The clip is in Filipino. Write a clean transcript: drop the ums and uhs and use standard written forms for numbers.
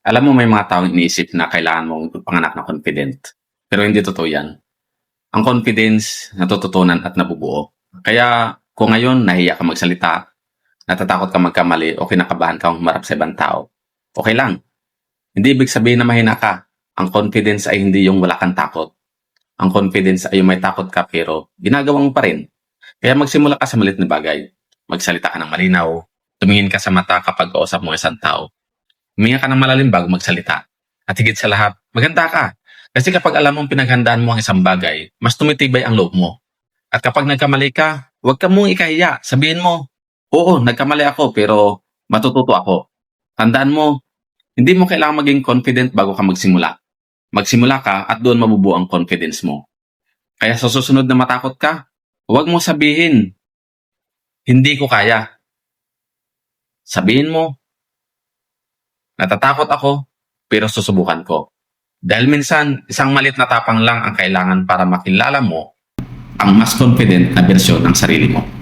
Alam mo may mga taong iniisip na kailangan mong magpanganak na confident. Pero hindi totoo yan. Ang confidence, natututunan at nabubuo. Kaya kung ngayon nahiya ka magsalita, natatakot ka magkamali o kinakabahan kang humarap sa ibang tao, okay lang. Hindi ibig sabihin na mahina ka. Ang confidence ay hindi yung wala kang takot. Ang confidence ay yung may takot ka pero ginagawa mo pa rin. Kaya magsimula ka sa maliit na bagay. Magsalita ka ng malinaw. Tumingin ka sa mata kapag kausap mo isang tao. Huminga ka ng malalim bago magsalita. At higit sa lahat, maganda ka. Kasi kapag alam mong pinaghandaan mo ang isang bagay, mas tumitibay ang loob mo. At kapag nagkamali ka, huwag ka mong ikahiya. Sabihin mo, oo, nagkamali ako pero matututo ako. Tandaan mo, hindi mo kailangang maging confident bago ka magsimula. Magsimula ka at doon mabubuo ang confidence mo. Kaya sa susunod na matakot ka, huwag mo sabihin, hindi ko kaya. Sabihin mo, natatakot ako, pero susubukan ko. Dahil minsan, isang malit na tapang lang ang kailangan para makilala mo ang mas confident na bersyon ng sarili mo.